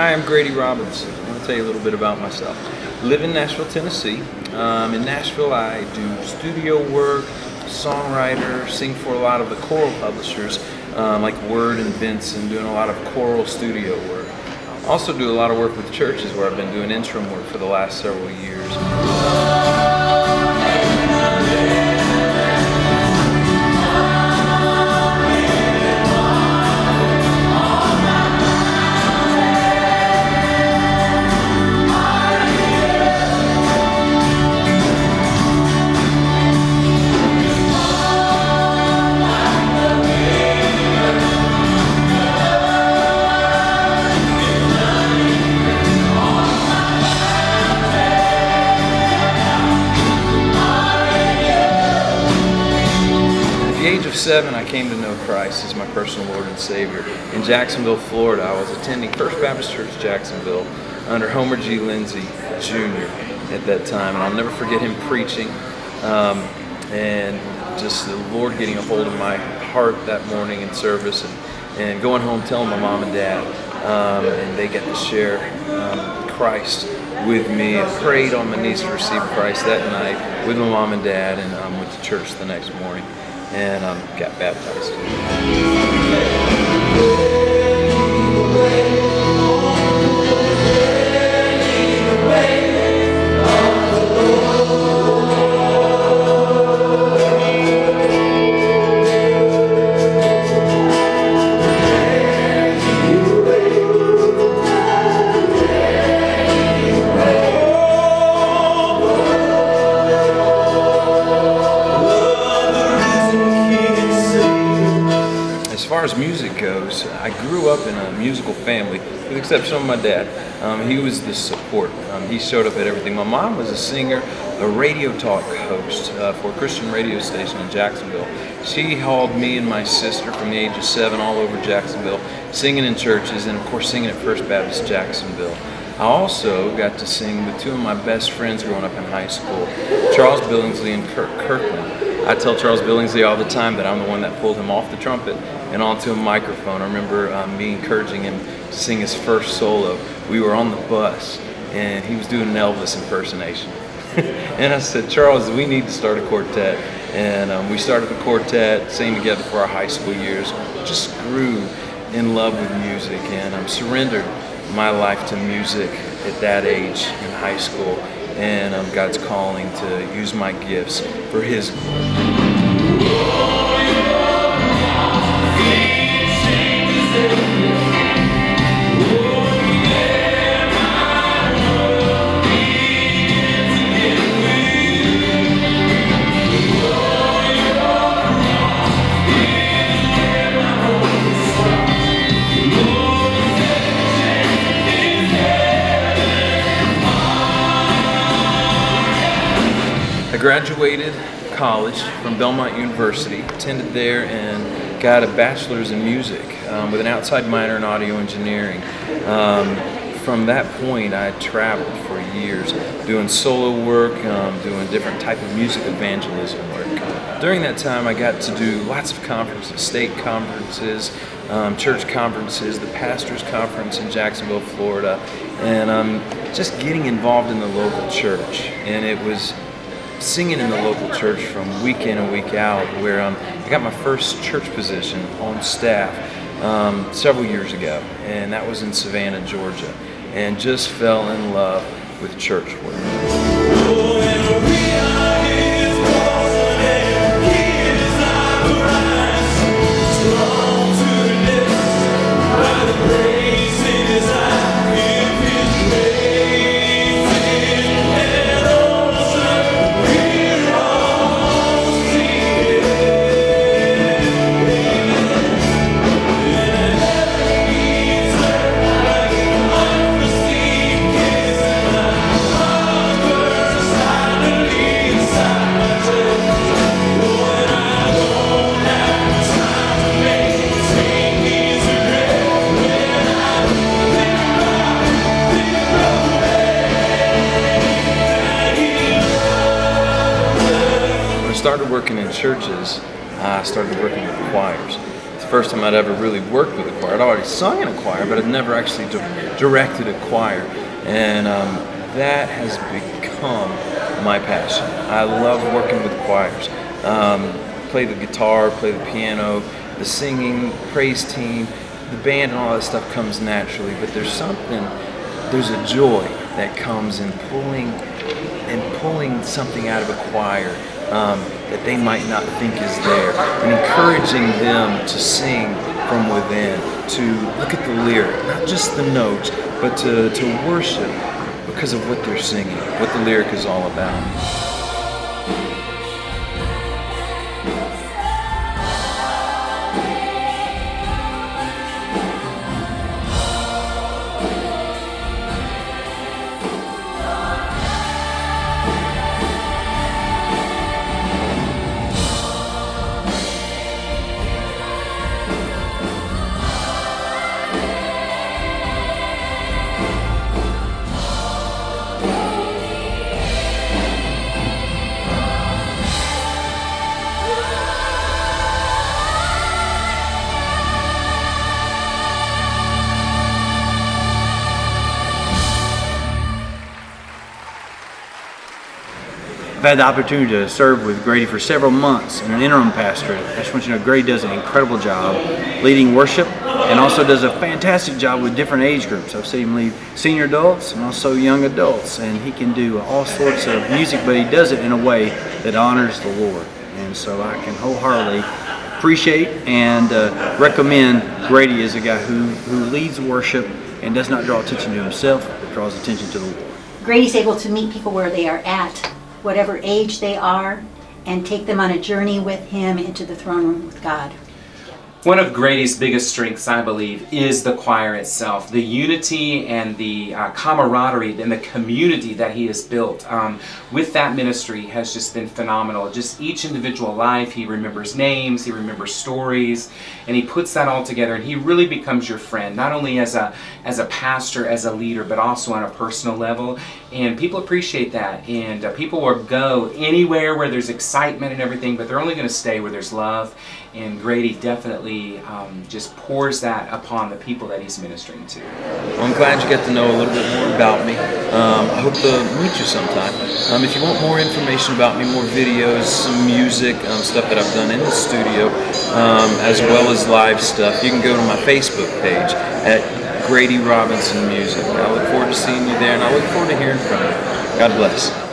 Hi, I'm Grady Robinson. I want to tell you a little bit about myself. I live in Nashville, Tennessee. In Nashville, I do studio work, songwriter, sing for a lot of the choral publishers like Word and Benson, doing a lot of choral studio work. I also do a lot of work with churches where I've been doing interim work for the last several years. At the age of 7, I came to know Christ as my personal Lord and Savior. In Jacksonville, Florida, I was attending First Baptist Church, Jacksonville, under Homer G. Lindsay, Jr. at that time. And I'll never forget him preaching and just the Lord getting a hold of my heart that morning in service and going home telling my mom and dad. And they got to share Christ with me. I prayed on my knees to receive Christ that night with my mom and dad, and went to church the next morning and got baptized. As far as music goes, I grew up in a musical family, with the exception of my dad. He was the support. He showed up at everything. My mom was a singer, a radio talk host for a Christian radio station in Jacksonville. She hauled me and my sister from the age of 7 all over Jacksonville, singing in churches and of course singing at First Baptist Jacksonville. I also got to sing with two of my best friends growing up in high school, Charles Billingsley and Kirk Kirkland. I tell Charles Billingsley all the time that I'm the one that pulled him off the trumpet and onto a microphone. I remember me encouraging him to sing his first solo. We were on the bus and he was doing an Elvis impersonation. And I said, Charles, we need to start a quartet. And we started the quartet, sang together for our high school years, just grew in love with music, and surrendered my life to music at that age in high school, and God's calling to use my gifts for His glory. I graduated college from Belmont University, attended there and got a bachelor's in music with an outside minor in audio engineering. From that point I traveled for years doing solo work, doing different type of music evangelism work. During that time I got to do lots of conferences, state conferences, church conferences, the Pastors Conference in Jacksonville, Florida, and just getting involved in the local church. And it was singing in the local church from week in and week out, where I got my first church position on staff several years ago, and that was in Savannah, Georgia, and just fell in love with church work. Started working in churches, I started working with choirs. As the first time I'd ever really worked with a choir. I'd already sung in a choir, but I'd never actually directed a choir. And that has become my passion. I love working with choirs. Play the guitar, play the piano, the singing, praise team, the band and all that stuff comes naturally, but there's a joy that comes in pulling something out of a choir that they might not think is there, and encouraging them to sing from within, to look at the lyric, not just the notes, but to worship because of what they're singing, what the lyric is all about. I've had the opportunity to serve with Grady for several months in an interim pastorate. I just want you to know Grady does an incredible job leading worship and also does a fantastic job with different age groups. I've seen him lead senior adults and also young adults, and he can do all sorts of music, but he does it in a way that honors the Lord. And so I can wholeheartedly appreciate and recommend Grady as a guy who leads worship and does not draw attention to himself, but draws attention to the Lord. Grady's able to meet people where they are at, whatever age they are, and take them on a journey with him into the throne room with God. One of Grady's biggest strengths, I believe, is the choir itself. The unity and the camaraderie and the community that he has built with that ministry has just been phenomenal. Just each individual life, he remembers names, he remembers stories, and he puts that all together, and he really becomes your friend, not only as a pastor, as a leader, but also on a personal level. And people appreciate that, and people will go anywhere where there's excitement and everything, but they're only going to stay where there's love. And Grady definitely just pours that upon the people that he's ministering to. Well, I'm glad you get to know a little bit more about me. I hope to meet you sometime. If you want more information about me, more videos, some music, stuff that I've done in the studio, as well as live stuff, you can go to my Facebook page at Grady Robinson Music. I look forward to seeing you there, and I look forward to hearing from you. God bless.